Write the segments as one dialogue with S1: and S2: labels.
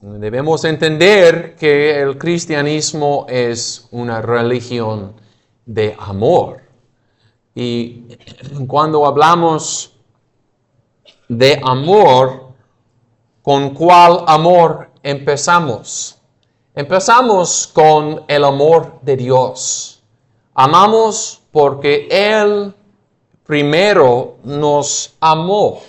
S1: Debemos entender que el cristianismo es una religión de amor. Y cuando hablamos de amor, ¿con cuál amor empezamos? Empezamos con el amor de Dios. Amamos porque Él primero nos amó.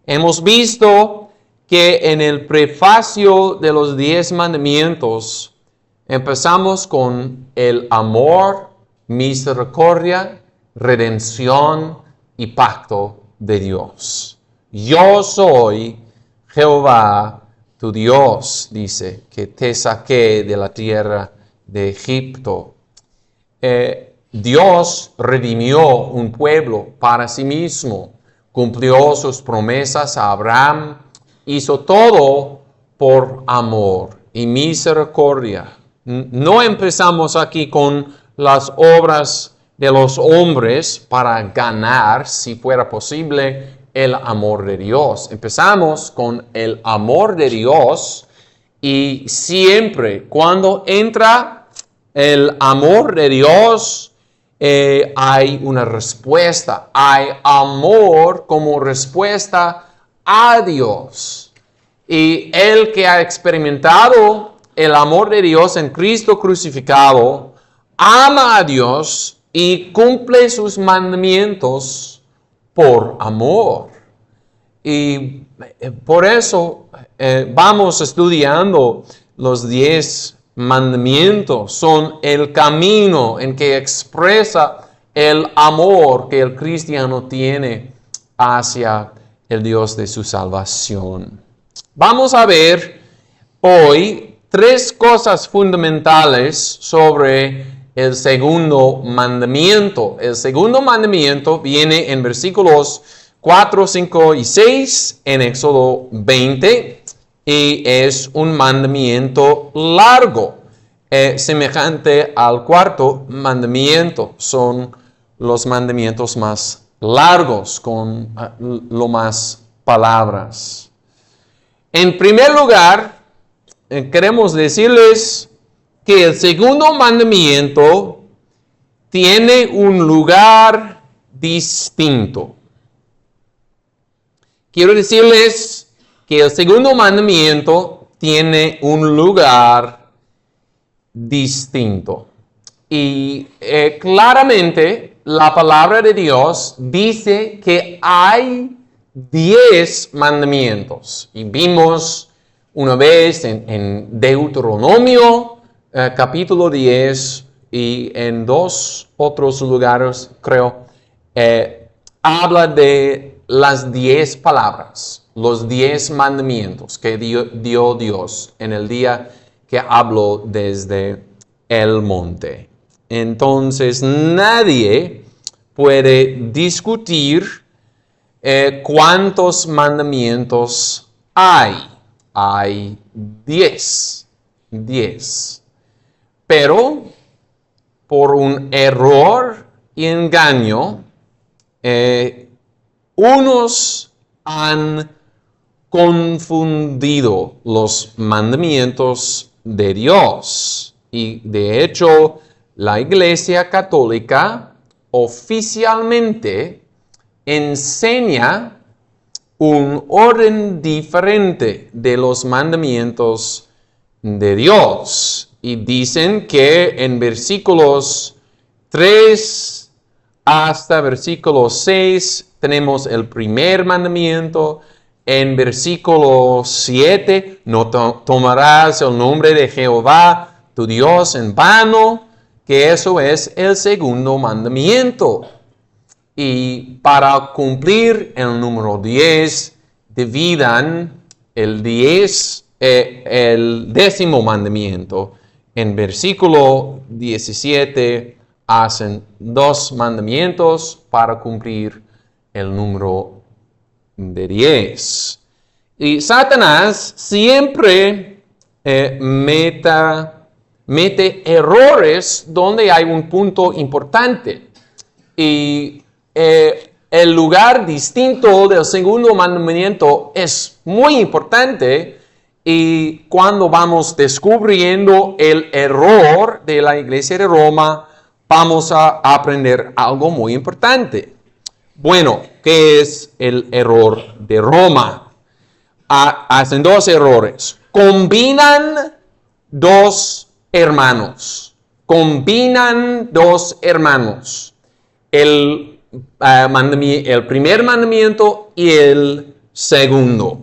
S1: Hemos visto que en el prefacio de los 10 mandamientos empezamos con el amor, misericordia, redención y pacto de Dios. Yo soy Jehová, tu Dios, dice, que te saqué de la tierra de Egipto. Dios redimió un pueblo para sí mismo, cumplió sus promesas a Abraham, hizo todo por amor y misericordia. No empezamos aquí con las obras de los hombres para ganar, si fuera posible, el amor de Dios. Empezamos con el amor de Dios y siempre cuando entra el amor de Dios, hay una respuesta. Hay amor como respuesta a Dios. Y el que ha experimentado el amor de Dios en Cristo crucificado, ama a Dios y cumple sus mandamientos por amor. Y por eso vamos estudiando los 10 mandamientos. Son el camino en que expresa el amor que el cristiano tiene hacia el Dios de su salvación. Vamos a ver hoy 3 cosas fundamentales sobre el segundo mandamiento. El segundo mandamiento viene en versículos 4, 5 y 6 en Éxodo 20 y es un mandamiento largo, semejante al cuarto mandamiento. Son los mandamientos más largos con lo más palabras. En primer lugar, queremos decirles que el segundo mandamiento tiene un lugar distinto. Quiero decirles que el segundo mandamiento tiene un lugar distinto. Y claramente la palabra de Dios dice que hay 10 mandamientos. Y vimos una vez en Deuteronomio capítulo 10 y en 2 otros lugares, creo, habla de las 10 palabras, los 10 mandamientos que dio Dios en el día que habló desde el monte. Entonces nadie puede discutir cuántos mandamientos hay. Hay 10. Pero por un error y engaño, unos han confundido los mandamientos de Dios. Y de hecho, la Iglesia Católica oficialmente enseña un orden diferente de los mandamientos de Dios. Y dicen que en versículos 3 hasta versículo 6 tenemos el primer mandamiento. En versículo 7, no tomarás el nombre de Jehová, tu Dios, en vano, que eso es el segundo mandamiento. Y para cumplir el número 10, dividan el 10º mandamiento. En versículo 17 hacen 2 mandamientos para cumplir el número de 10. Y Satanás siempre mete errores donde hay un punto importante. Y el lugar distinto del segundo mandamiento es muy importante Y cuando vamos descubriendo el error de la iglesia de Roma, vamos a aprender algo muy importante. Bueno, ¿qué es el error de Roma? Hacen dos errores. Combinan dos hermanos. El primer mandamiento y el segundo.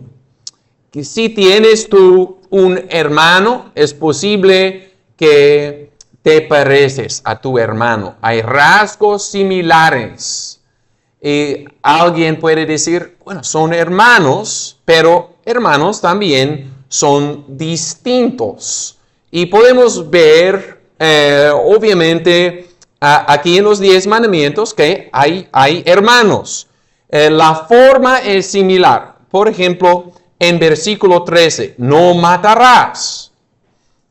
S1: Que si tienes tú un hermano, es posible que te pareces a tu hermano. Hay rasgos similares. Y alguien puede decir, bueno, son hermanos, pero hermanos también son distintos. Y podemos ver, obviamente, aquí en los 10 mandamientos que hay hermanos. La forma es similar. Por ejemplo, en versículo 13, no matarás.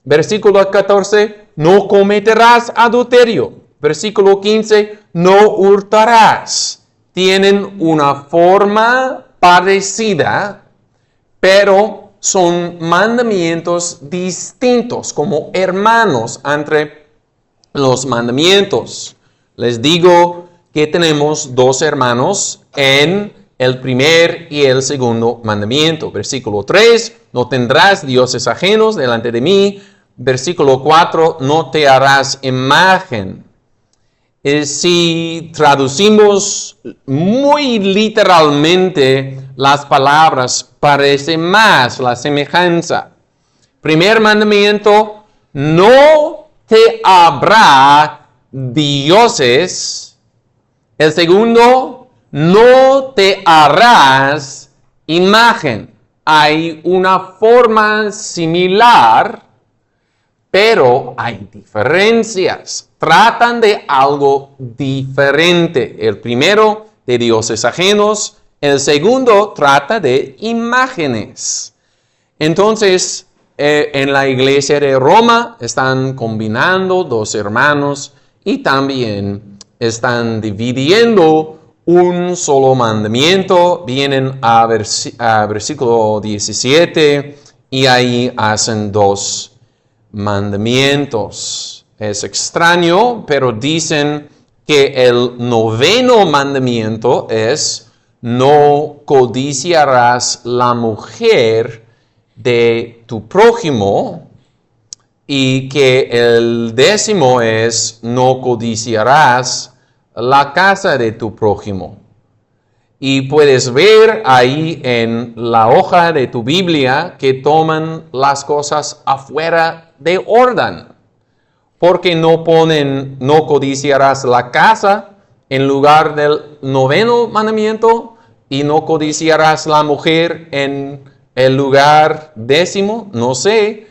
S1: Versículo 14, no cometerás adulterio. Versículo 15, no hurtarás. Tienen una forma parecida, pero son mandamientos distintos, como hermanos entre los mandamientos. Les digo que tenemos dos hermanos en el primer y el segundo mandamiento. Versículo 3, no tendrás dioses ajenos delante de mí. Versículo 4, no te harás imagen. Si traducimos muy literalmente las palabras, parece más la semejanza. Primer mandamiento, no te habrá dioses. El segundo, no te harás imagen. Hay una forma similar, pero hay diferencias. Tratan de algo diferente. El primero, de dioses ajenos. El segundo, trata de imágenes. Entonces, en la iglesia de Roma están combinando dos hermanos y también están dividiendo un solo mandamiento. Vienen a versículo 17 y ahí hacen dos mandamientos. Es extraño, pero dicen que el noveno mandamiento es no codiciarás la mujer de tu prójimo, y que el décimo es no codiciarás la casa de tu prójimo. Y puedes ver ahí en la hoja de tu Biblia que toman las cosas afuera de orden. Porque no ponen no codiciarás la casa en lugar del noveno mandamiento y no codiciarás la mujer en el lugar décimo. No sé,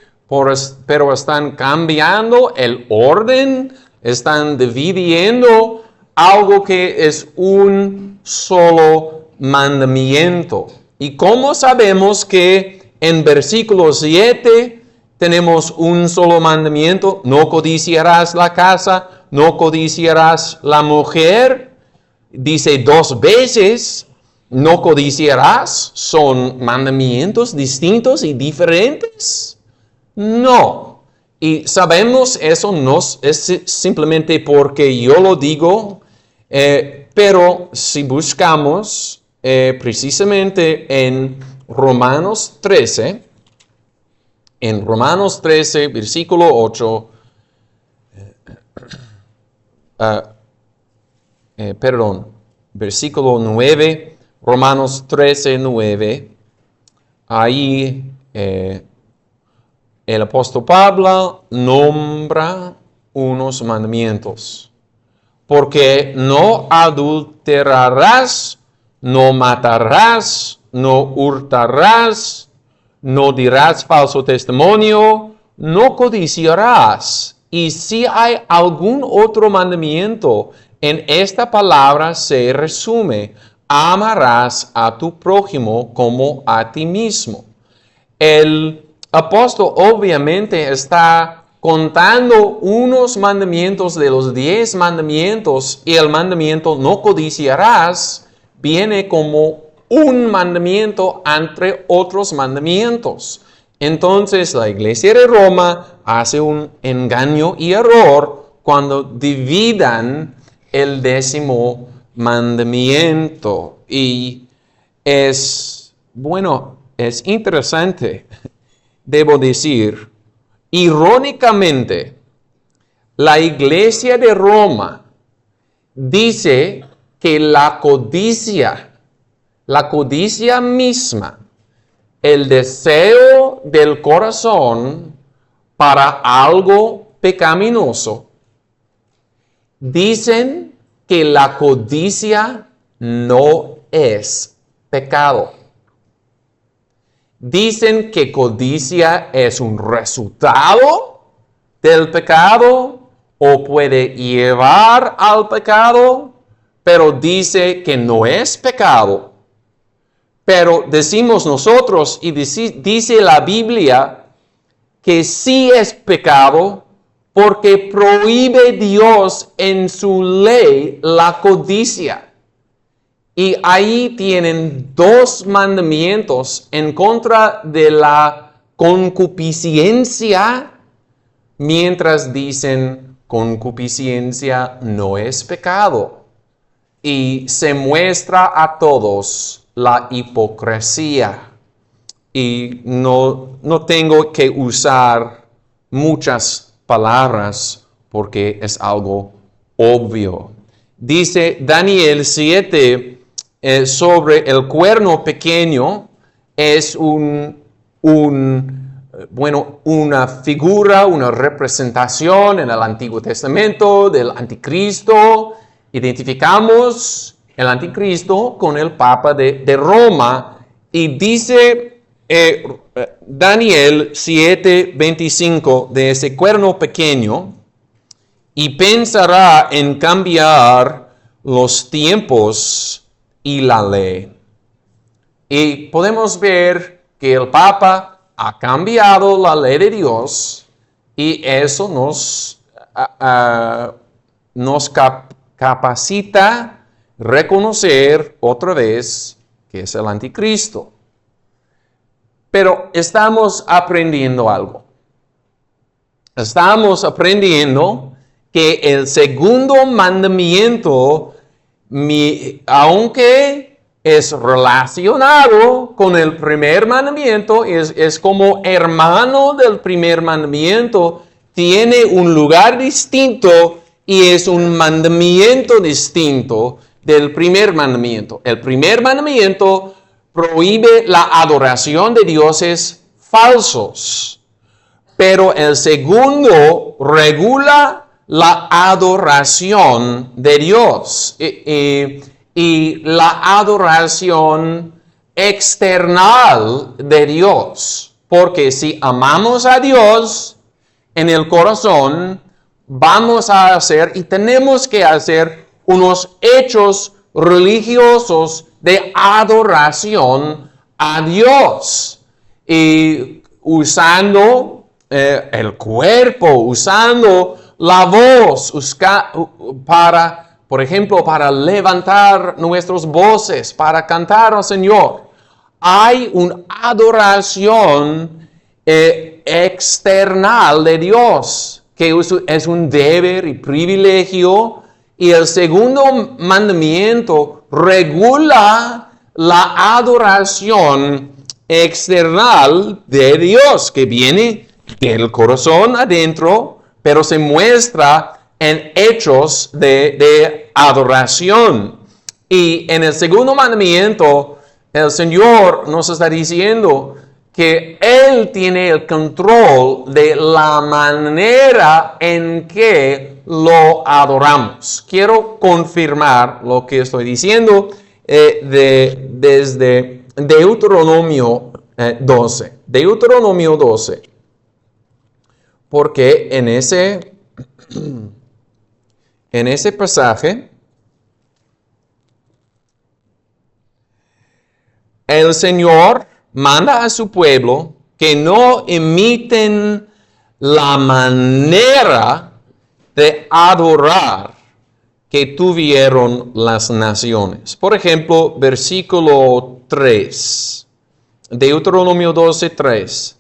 S1: pero están cambiando el orden, están dividiendo algo que es un solo mandamiento. ¿Y cómo sabemos que en versículo 7 tenemos un solo mandamiento? No codiciarás la casa, no codiciarás la mujer. Dice 2 veces, no codiciarás. ¿Son mandamientos distintos y diferentes? No. Y sabemos eso no es simplemente porque yo lo digo, pero si buscamos precisamente en Romanos 13, versículo 8, versículo 9, Romanos 13, 9, ahí el apóstol Pablo nombra unos mandamientos. Porque no adulterarás, no matarás, no hurtarás, no dirás falso testimonio, no codiciarás. Y si hay algún otro mandamiento, en esta palabra se resume: amarás a tu prójimo como a ti mismo. El apóstol obviamente está contando unos mandamientos de los 10 mandamientos, y el mandamiento no codiciarás viene como un mandamiento entre otros mandamientos. Entonces la iglesia de Roma hace un engaño y error cuando dividan el 10º mandamiento. Y es interesante, debo decir, irónicamente, la iglesia de Roma dice que la codicia misma, el deseo del corazón para algo pecaminoso, dicen que la codicia no es pecado. Dicen que codicia es un resultado del pecado o puede llevar al pecado, pero dice que no es pecado. Pero decimos nosotros, y dice la Biblia, que sí es pecado porque prohíbe Dios en su ley la codicia. Y ahí tienen 2 mandamientos en contra de la concupiscencia, mientras dicen concupiscencia no es pecado. Y se muestra a todos la hipocresía. Y no tengo que usar muchas palabras porque es algo obvio. Dice Daniel 7 sobre el cuerno pequeño, es una figura, una representación en el Antiguo Testamento del anticristo. Identificamos el anticristo con el Papa de Roma, y dice Daniel 7:25 de ese cuerno pequeño: y pensará en cambiar los tiempos y la ley. Y podemos ver que el Papa ha cambiado la ley de Dios, y eso nos capacita reconocer otra vez que es el anticristo. Pero estamos aprendiendo algo. Estamos aprendiendo que el segundo mandamiento, aunque es relacionado con el primer mandamiento, es como hermano del primer mandamiento, tiene un lugar distinto y es un mandamiento distinto del primer mandamiento. El primer mandamiento prohíbe la adoración de dioses falsos, pero el segundo regula la adoración de Dios y la adoración external de Dios. Porque si amamos a Dios en el corazón, vamos a hacer y tenemos que hacer unos hechos religiosos de adoración a Dios. Y usando el cuerpo, usando la voz, para, por ejemplo, para levantar nuestras voces, para cantar al Señor. Hay una adoración external de Dios, que es un deber y privilegio. Y el segundo mandamiento regula la adoración external de Dios, que viene del corazón adentro, pero se muestra en hechos de adoración. Y en el segundo mandamiento, el Señor nos está diciendo que Él tiene el control de la manera en que lo adoramos. Quiero confirmar lo que estoy diciendo desde Deuteronomio 12. Deuteronomio 12. Porque en ese pasaje, el Señor manda a su pueblo que no imiten la manera de adorar que tuvieron las naciones. Por ejemplo, versículo 3, Deuteronomio 12:3.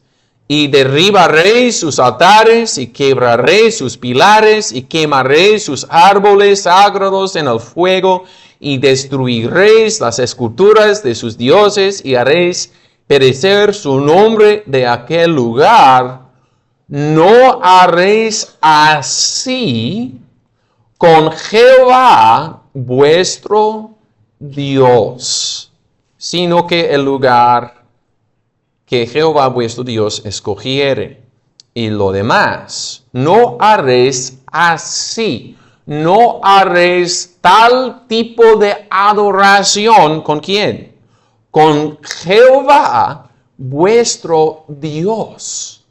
S1: y derribaré sus altares, y quebraré sus pilares, y quemaré sus árboles sagrados en el fuego, y destruiréis las esculturas de sus dioses, y haréis perecer su nombre de aquel lugar. No haréis así con Jehová vuestro Dios, sino que el lugar que Jehová vuestro Dios escogiere. Y lo demás, no haréis así. No haréis tal tipo de adoración. ¿Con quién? Con Jehová vuestro Dios.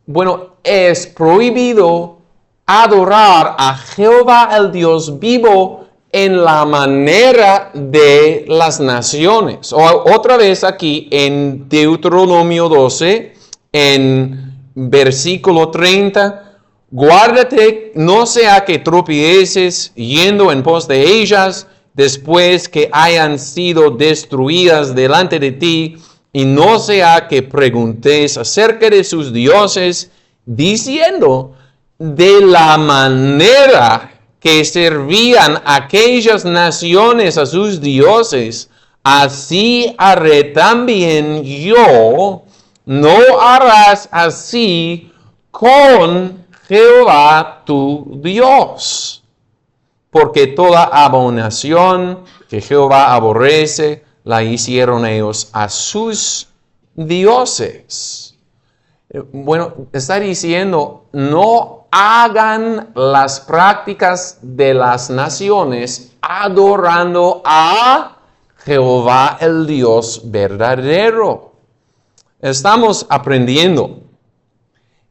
S1: Bueno, es prohibido adorar a Jehová el Dios vivo en la manera de las naciones. Otra vez aquí en Deuteronomio 12, en versículo 30, guárdate, no sea que tropieces yendo en pos de ellas después que hayan sido destruidas delante de ti, y no sea que preguntes acerca de sus dioses, diciendo, de la manera que servían aquellas naciones a sus dioses, así haré también yo. No harás así con Jehová tu Dios, porque toda abominación que Jehová aborrece, la hicieron ellos a sus dioses. Bueno, está diciendo, no hagan las prácticas de las naciones adorando a Jehová el Dios verdadero. Estamos aprendiendo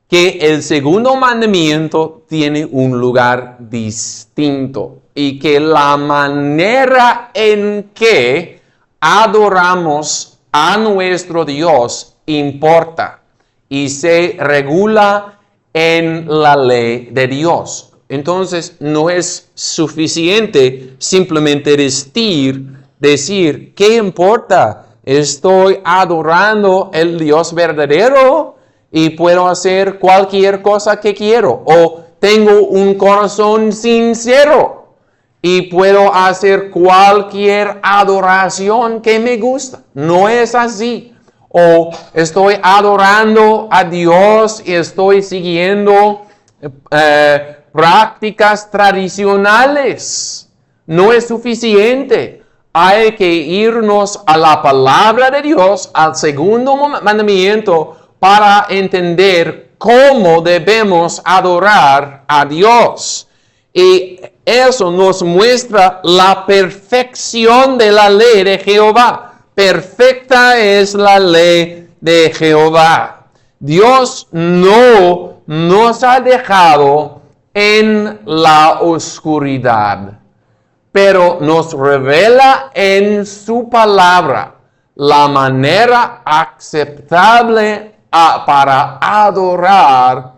S1: que el segundo mandamiento tiene un lugar distinto y que la manera en que adoramos a nuestro Dios importa y se regula en la ley de Dios. Entonces, no es suficiente simplemente decir, ¿qué importa? Estoy adorando el Dios verdadero y puedo hacer cualquier cosa que quiero. O tengo un corazón sincero y puedo hacer cualquier adoración que me gusta. No es así. O estoy adorando a Dios y estoy siguiendo prácticas tradicionales. No es suficiente. Hay que irnos a la palabra de Dios, al segundo mandamiento, para entender cómo debemos adorar a Dios. Y eso nos muestra la perfección de la ley de Jehová. Perfecta es la ley de Jehová. Dios no nos ha dejado en la oscuridad, pero nos revela en su palabra la manera aceptable para adorar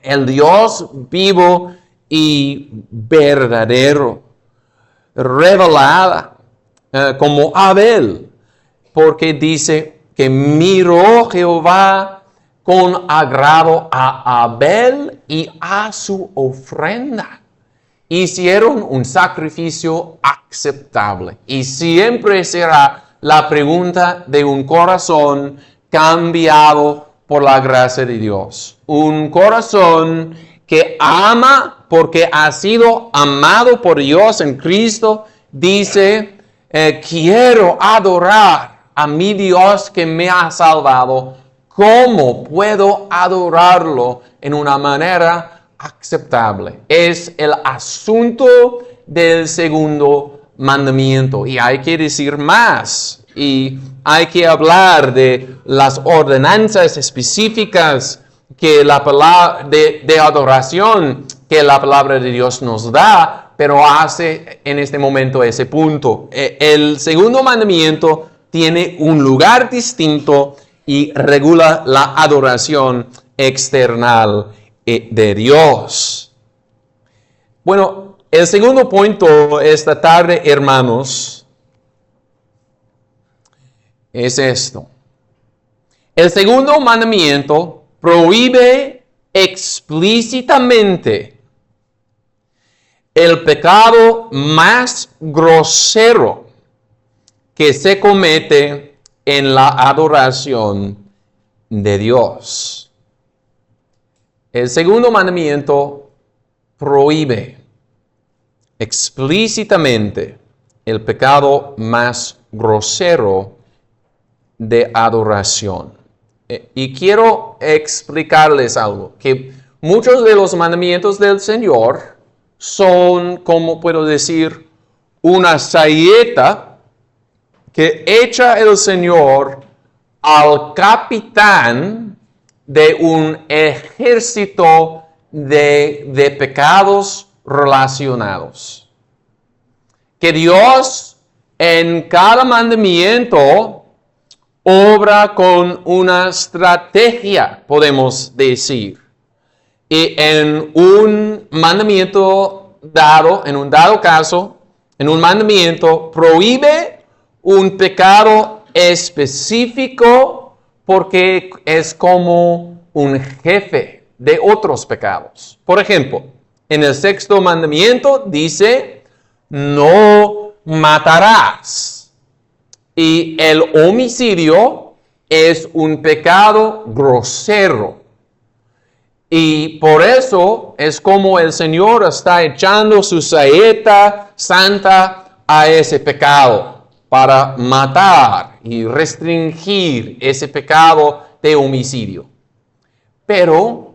S1: el Dios vivo y verdadero, revelada como Abel, porque dice que miró Jehová con agrado a Abel y a su ofrenda. Hicieron un sacrificio aceptable. Y siempre será la pregunta de un corazón cambiado por la gracia de Dios. Un corazón que ama porque ha sido amado por Dios en Cristo, dice, quiero adorar a mi Dios que me ha salvado. ¿Cómo puedo adorarlo en una manera aceptable? Es el asunto del segundo mandamiento. Y hay que decir más. Y hay que hablar de las ordenanzas específicas que la palabra de adoración que la palabra de Dios nos da, pero hace en este momento ese punto. El segundo mandamiento tiene un lugar distinto y regula la adoración external de Dios. Bueno, el segundo punto esta tarde, hermanos, es esto. El segundo mandamiento prohíbe explícitamente el pecado más grosero que se comete en la adoración de Dios. El segundo mandamiento prohíbe explícitamente el pecado más grosero de adoración. Y quiero explicarles algo, que muchos de los mandamientos del Señor son, como puedo decir, una saeta que echa el Señor al capitán de un ejército de pecados relacionados. Que Dios en cada mandamiento obra con una estrategia, podemos decir. Y en un mandamiento dado, en un dado caso, en un mandamiento prohíbe un pecado específico porque es como un jefe de otros pecados. Por ejemplo, en el sexto mandamiento dice, no matarás. Y el homicidio es un pecado grosero. Y por eso es como el Señor está echando su saeta santa a ese pecado para matar y restringir ese pecado de homicidio. Pero,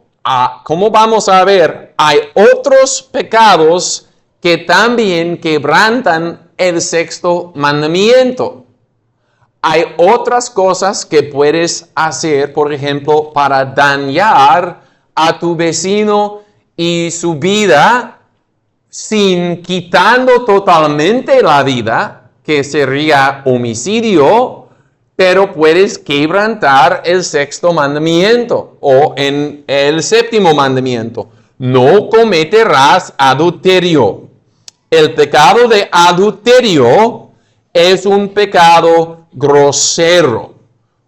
S1: como vamos a ver, hay otros pecados que también quebrantan el sexto mandamiento. Hay otras cosas que puedes hacer, por ejemplo, para dañar a tu vecino y su vida sin quitando totalmente la vida, que sería homicidio, pero puedes quebrantar el sexto mandamiento o en el séptimo mandamiento. No cometerás adulterio. El pecado de adulterio es un pecado grosero,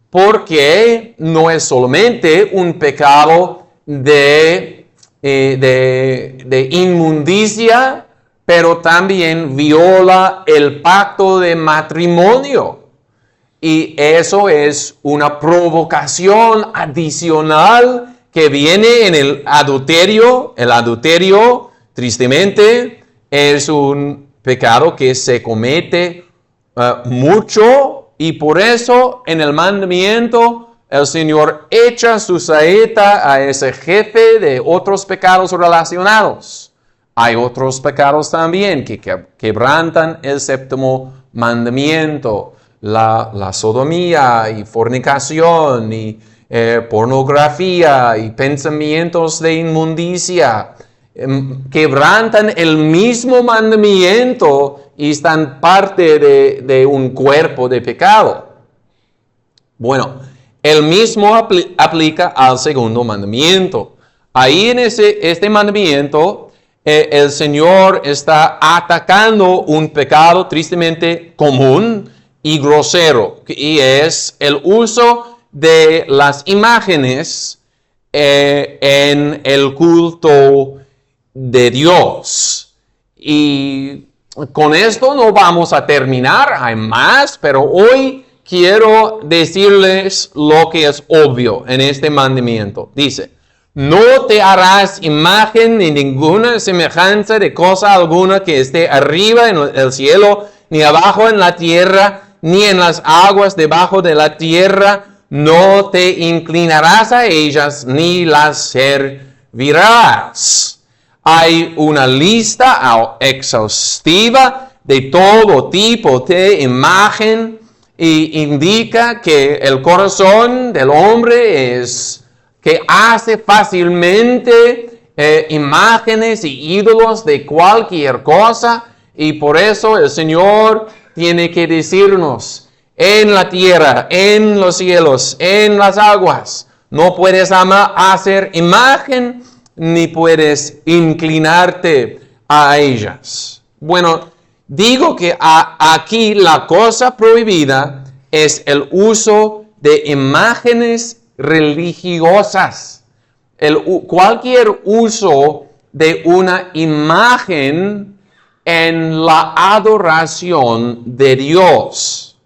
S1: porque no es solamente un pecado de inmundicia, pero también viola el pacto de matrimonio. Y eso es una provocación adicional que viene en el adulterio. El adulterio, tristemente, es un pecado que se comete mucho, y por eso en el mandamiento el Señor echa su saeta a ese jefe de otros pecados relacionados. Hay otros pecados también que quebrantan el séptimo mandamiento. La sodomía y fornicación y pornografía y pensamientos de inmundicia. Quebrantan el mismo mandamiento y están parte de un cuerpo de pecado. Bueno, el mismo aplica al segundo mandamiento. Ahí en este mandamiento, el Señor está atacando un pecado tristemente común y grosero, y es el uso de las imágenes en el culto de Dios. Y con esto no vamos a terminar, hay más, pero hoy quiero decirles lo que es obvio en este mandamiento. Dice, no te harás imagen ni ninguna semejanza de cosa alguna que esté arriba en el cielo, ni abajo en la tierra, ni en las aguas debajo de la tierra. No te inclinarás a ellas, ni las servirás. Hay una lista exhaustiva de todo tipo de imagen y indica que el corazón del hombre es que hace fácilmente imágenes y ídolos de cualquier cosa, y por eso el Señor tiene que decirnos, en la tierra, en los cielos, en las aguas, no puedes hacer imagen ni puedes inclinarte a ellas. Bueno, digo que aquí la cosa prohibida es el uso de imágenes religiosas. Cualquier uso de una imagen en la adoración de Dios.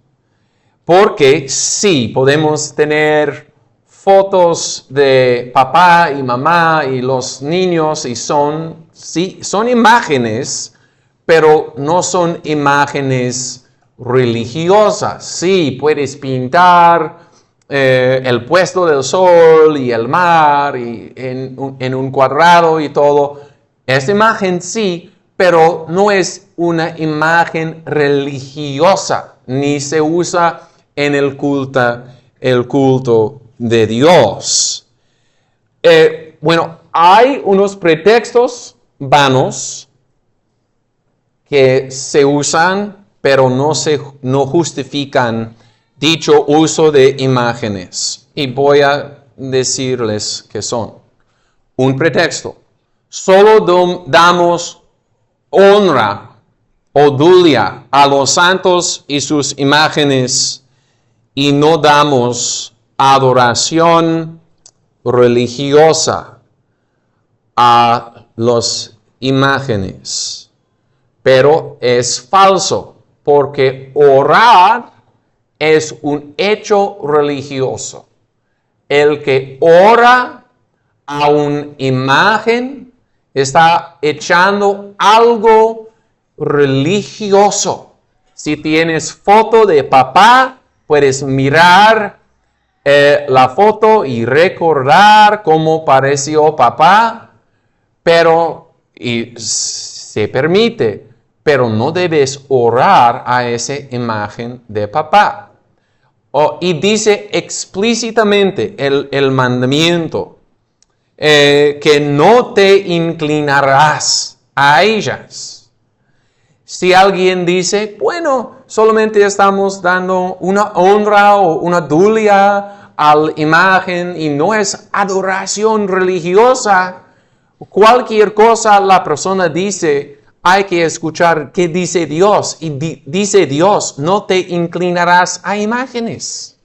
S1: Porque sí, podemos tener fotos de papá y mamá y los niños y son imágenes, pero no son imágenes religiosas. Sí, puedes pintar el puesto del sol y el mar y en un cuadrado y todo. Esta imagen sí, pero no es una imagen religiosa, ni se usa en el culto de Dios. Bueno, hay unos pretextos vanos que se usan, pero no justifican dicho uso de imágenes. Y voy a decirles qué son. Un pretexto. Solo damos honra o dulia a los santos y sus imágenes y no damos adoración religiosa a las imágenes. Pero es falso, porque orar es un hecho religioso. El que ora a una imagen está echando algo religioso. Si tienes foto de papá, puedes mirar la foto y recordar cómo pareció papá, pero se permite, pero no debes orar a esa imagen de papá. Y dice explícitamente el mandamiento que no te inclinarás a ellas. Si alguien dice, bueno, solamente estamos dando una honra o una dulia a la imagen y no es adoración religiosa, cualquier cosa la persona dice, hay que escuchar qué dice Dios. Y dice Dios, no te inclinarás a imágenes.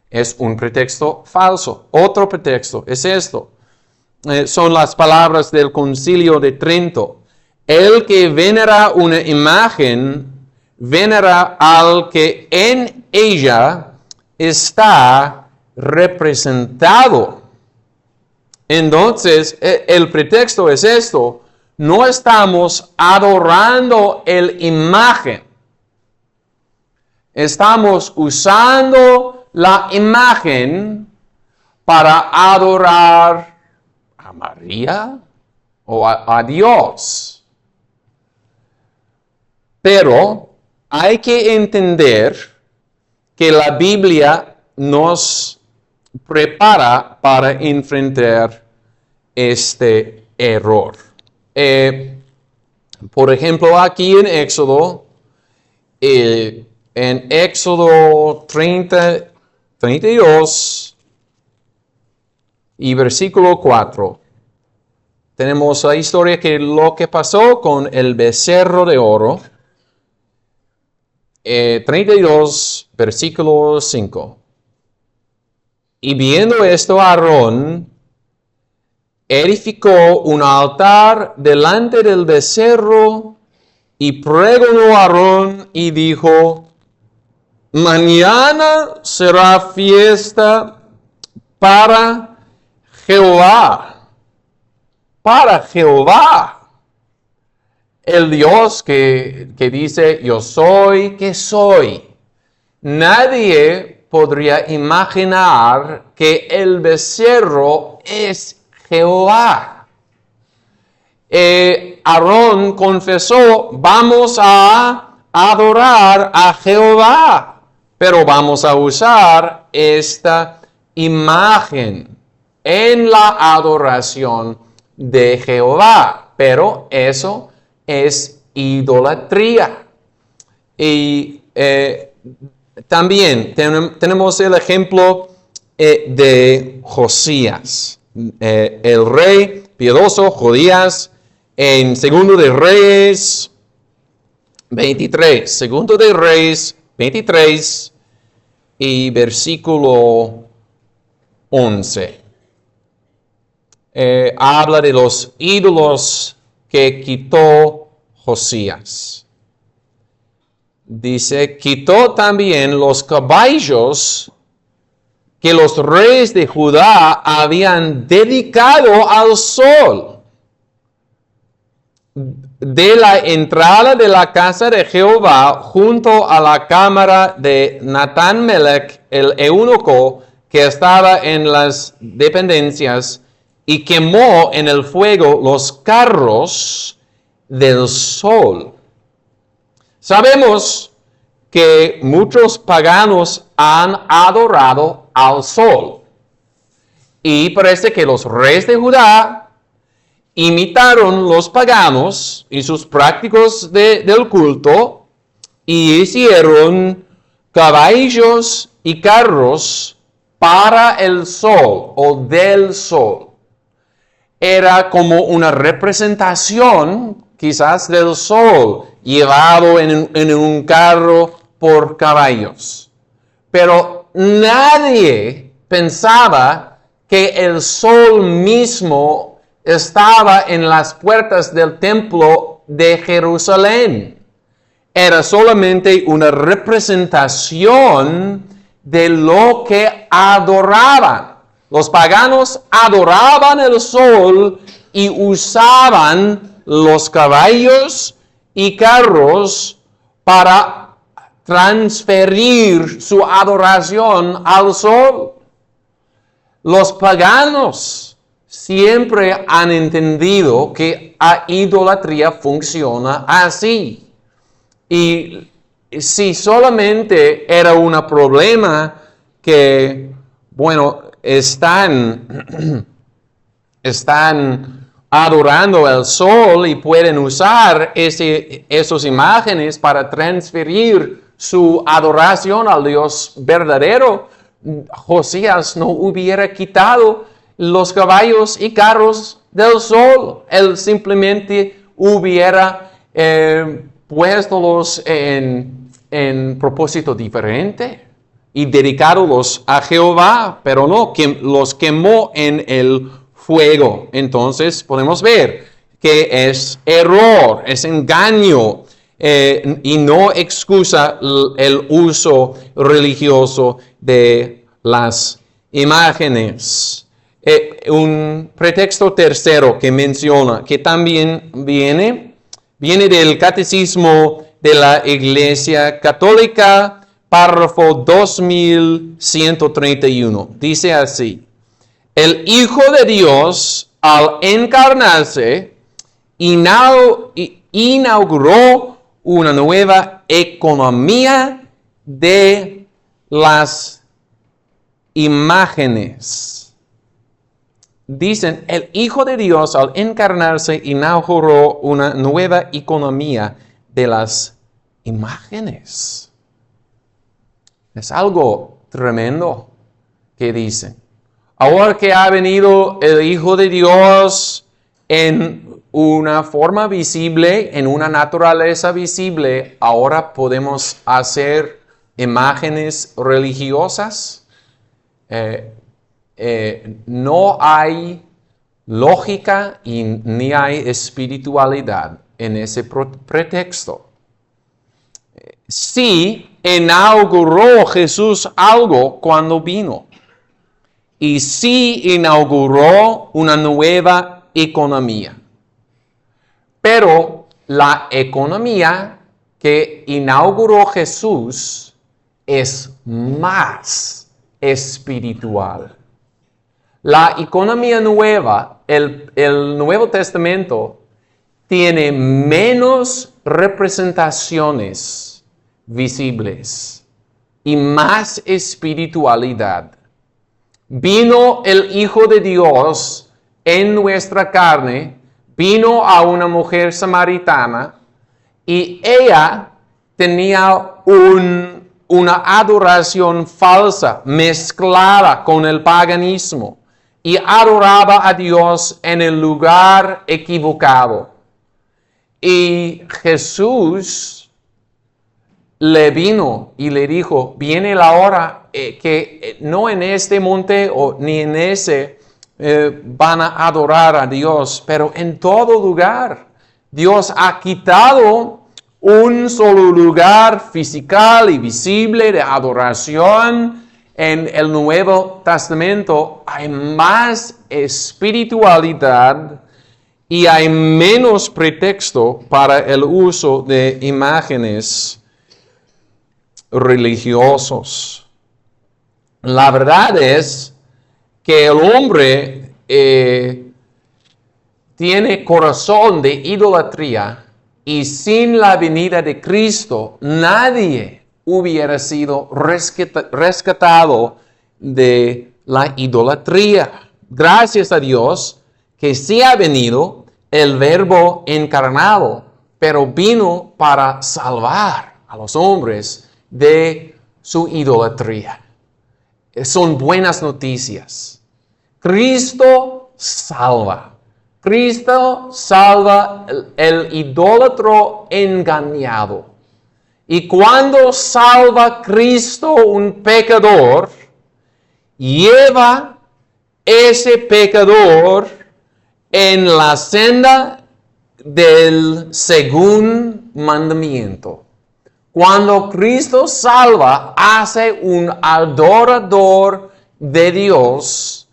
S1: Es un pretexto falso. Otro pretexto es esto. Son las palabras del Concilio de Trento. El que venera una imagen, venera al que en ella está representado. Entonces, el pretexto es esto. No estamos adorando la imagen. Estamos usando la imagen para adorar a María o a Dios. Pero hay que entender que la Biblia nos prepara para enfrentar este error. Por ejemplo, aquí en Éxodo 32 y versículo 4, tenemos la historia de lo que pasó con el becerro de oro. 32, versículo 5. Y viendo esto, Aarón edificó un altar delante del becerro y pregonó a Aarón y dijo, mañana será fiesta para Jehová, el Dios que dice, yo soy que soy. Nadie podría imaginar que el becerro es Jehová. Aarón confesó, vamos a adorar a Jehová, pero vamos a usar esta imagen en la adoración de Jehová, pero eso es idolatría. Y también tenemos el ejemplo de Josías, el rey piadoso Josías, en Segundo de Reyes 23. Segundo de Reyes 23, y versículo 11. Habla de los ídolos que quitó Josías. Dice, quitó también los caballos que los reyes de Judá habían dedicado al sol de la entrada de la casa de Jehová junto a la cámara de Natán Melech, el eunuco que estaba en las dependencias, y quemó en el fuego los carros del sol. Sabemos que muchos paganos han adorado al sol. Y parece que los reyes de Judá imitaron los paganos y sus prácticas del culto y hicieron caballos y carros para el sol o del sol. Era como una representación quizás del sol llevado en un carro por caballos. Pero nadie pensaba que el sol mismo estaba en las puertas del templo de Jerusalén. Era solamente una representación de lo que adoraban. Los paganos adoraban el sol y usaban los caballos y carros para transferir su adoración al sol. Los paganos siempre han entendido que la idolatría funciona así. Y si solamente era un problema que, están adorando el sol y pueden usar esas imágenes para transferir su adoración al Dios verdadero, Josías no hubiera quitado los caballos y carros del sol. Él simplemente hubiera puestolos en propósito diferente y dedicados a Jehová, pero no, los quemó en el fuego. Entonces podemos ver que es error, es engaño y no excusa el uso religioso de las imágenes. Un pretexto tercero que menciona, que también viene del Catecismo de la Iglesia Católica, párrafo 2131. Dice así: el Hijo de Dios, al encarnarse, inauguró una nueva economía de las imágenes. Dicen, el Hijo de Dios al encarnarse inauguró una nueva economía de las imágenes. Es algo tremendo que dicen. Ahora que ha venido el Hijo de Dios en una forma visible, en una naturaleza visible, ahora podemos hacer imágenes religiosas. No hay lógica y ni hay espiritualidad en ese pretexto. Sí inauguró Jesús algo cuando vino. Y sí inauguró una nueva economía. Pero la economía que inauguró Jesús es más espiritual. La economía nueva, el Nuevo Testamento, tiene menos representaciones visibles y más espiritualidad. Vino el Hijo de Dios en nuestra carne, vino a una mujer samaritana y ella tenía una adoración falsa mezclada con el paganismo y adoraba a Dios en el lugar equivocado. Y Jesús le vino y le dijo, viene la hora que no en este monte o ni en ese van a adorar a Dios, pero en todo lugar. Dios ha quitado un solo lugar físico y visible de adoración. En el Nuevo Testamento hay más espiritualidad y hay menos pretexto para el uso de imágenes religiosos. La verdad es que el hombre tiene corazón de idolatría y sin la venida de Cristo nadie hubiera sido rescatado de la idolatría. Gracias a Dios que sí ha venido el Verbo encarnado, pero vino para salvar a los hombres de su idolatría. Son buenas noticias. Cristo salva. Cristo salva el idólatro engañado. Y cuando salva Cristo un pecador, lleva ese pecador en la senda del segundo mandamiento. Cuando Cristo salva, hace un adorador de Dios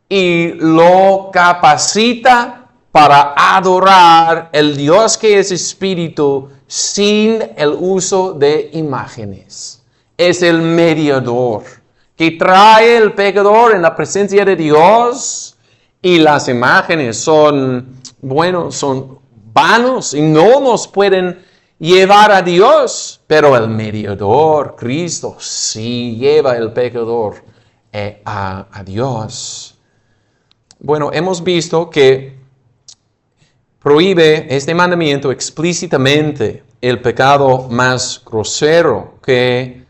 S1: y lo capacita para adorar el Dios que es espíritu sin el uso de imágenes. Es el mediador que trae el pecador en la presencia de Dios, y las imágenes son vanos y no nos pueden llevar a Dios, pero el mediador, Cristo, sí lleva el pecador a Dios. Bueno, hemos visto que prohíbe este mandamiento explícitamente el pecado más grosero, que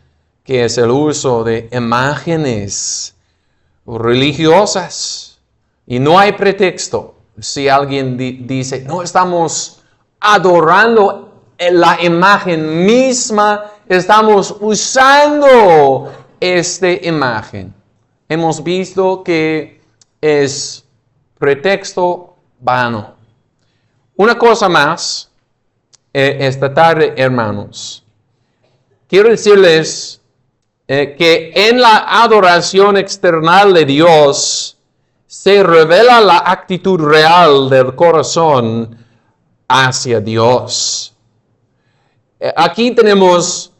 S1: es el uso de imágenes religiosas. Y no hay pretexto si alguien dice, no estamos adorando la imagen misma, estamos usando esta imagen. Hemos visto que es pretexto vano. Una cosa más esta tarde, hermanos. Quiero decirles que en la adoración external de Dios se revela la actitud real del corazón hacia Dios. Aquí tenemos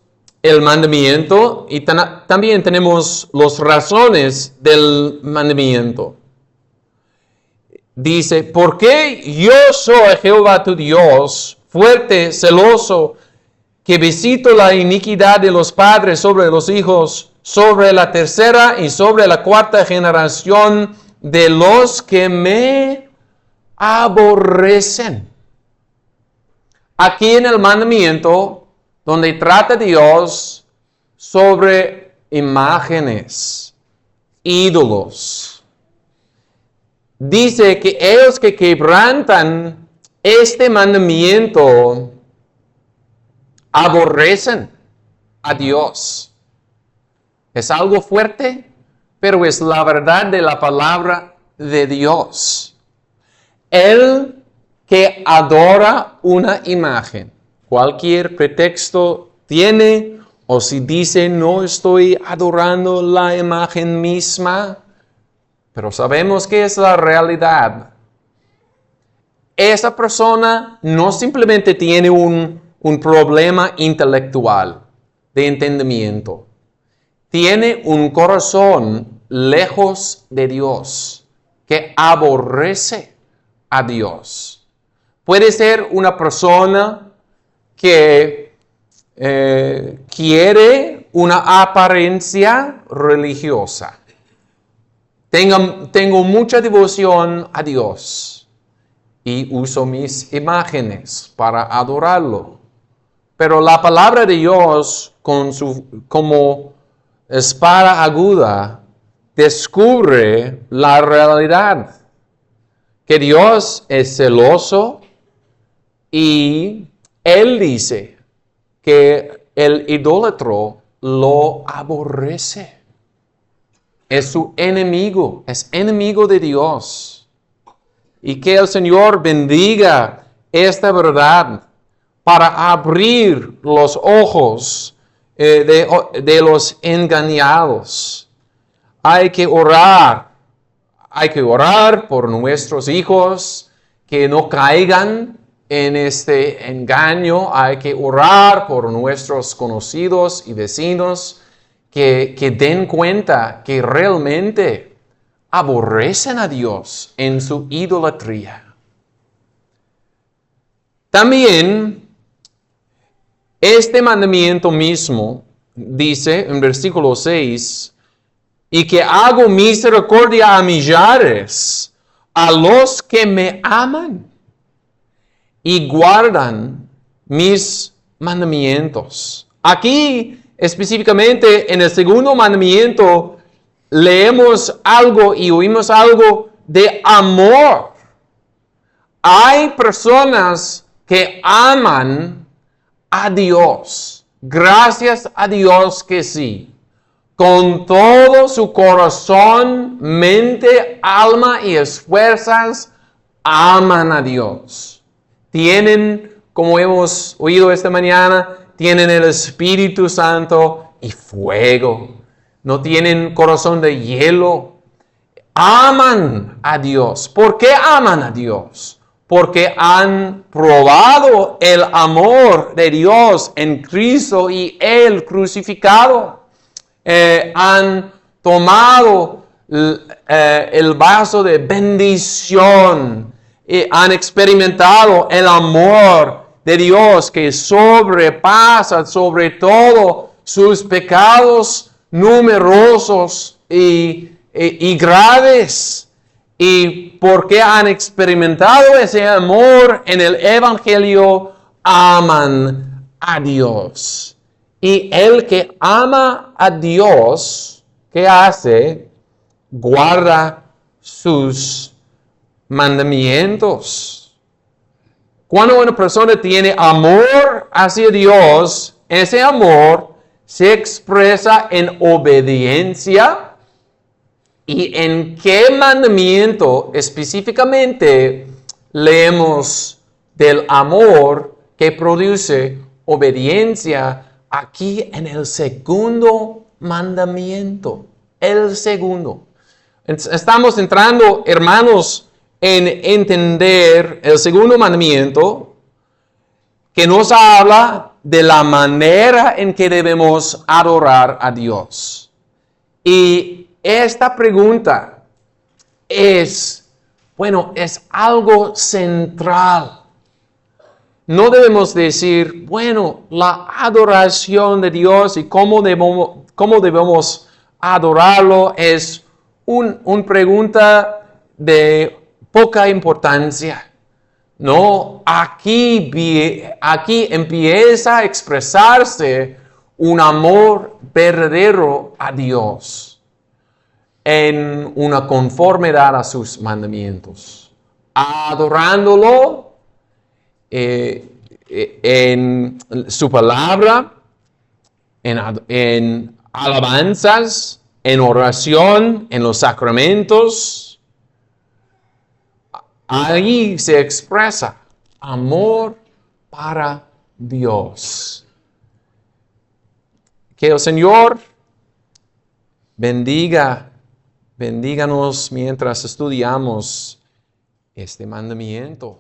S1: el mandamiento y también tenemos las razones del mandamiento. Dice, porque yo soy Jehová tu Dios, fuerte, celoso, que visito la iniquidad de los padres sobre los hijos, sobre la tercera y sobre la cuarta generación de los que me aborrecen. Aquí en el mandamiento, donde trata Dios sobre imágenes, ídolos, dice que ellos que quebrantan este mandamiento aborrecen a Dios. Es algo fuerte, pero es la verdad de la palabra de Dios. El que adora una imagen, cualquier pretexto tiene, o si dice no estoy adorando la imagen misma, pero sabemos que es la realidad. Esa persona no simplemente tiene un problema intelectual de entendimiento. Tiene un corazón lejos de Dios, que aborrece a Dios. Puede ser una persona que quiere una apariencia religiosa. Tengo mucha devoción a Dios y uso mis imágenes para adorarlo. Pero la palabra de Dios, como espada aguda, descubre la realidad. Que Dios es celoso y Él dice que el idólatro lo aborrece. es su enemigo, es enemigo de Dios. Y que el Señor bendiga esta verdad para abrir los ojos de los engañados. Hay que orar por nuestros hijos que no caigan en este engaño. Hay que orar por nuestros conocidos y vecinos que den cuenta que realmente aborrecen a Dios en su idolatría. También, este mandamiento mismo dice en versículo 6, y que hago misericordia a millares, a los que me aman y guardan mis mandamientos. Aquí, específicamente en el segundo mandamiento, leemos algo y oímos algo de amor. Hay personas que aman a Dios. Gracias a Dios que sí. Con todo su corazón, mente, alma y esfuerzos, aman a Dios. Tienen, como hemos oído esta mañana, tienen el Espíritu Santo y fuego. No tienen corazón de hielo. Aman a Dios. ¿Por qué aman a Dios? Porque han probado el amor de Dios en Cristo y Él crucificado. Han tomado el vaso de bendición. Han experimentado el amor de Dios que sobrepasa sobre todo sus pecados numerosos y graves. Y porque han experimentado ese amor en el Evangelio, aman a Dios. Y el que ama a Dios, ¿qué hace? Guarda sus mandamientos. Cuando una persona tiene amor hacia Dios, ese amor se expresa en obediencia. ¿Y en qué mandamiento específicamente leemos del amor que produce obediencia? Aquí en el segundo mandamiento. El segundo. Estamos entrando, hermanos, en entender el segundo mandamiento que nos habla de la manera en que debemos adorar a Dios. Y esta pregunta es algo central. No debemos decir, la adoración de Dios y cómo debemos adorarlo es una pregunta de poca importancia. No, aquí empieza a expresarse un amor verdadero a Dios en una conformidad a sus mandamientos. Adorándolo en su palabra, en alabanzas, en oración, en los sacramentos. Ahí se expresa amor para Dios. Que el Señor bendíganos mientras estudiamos este mandamiento.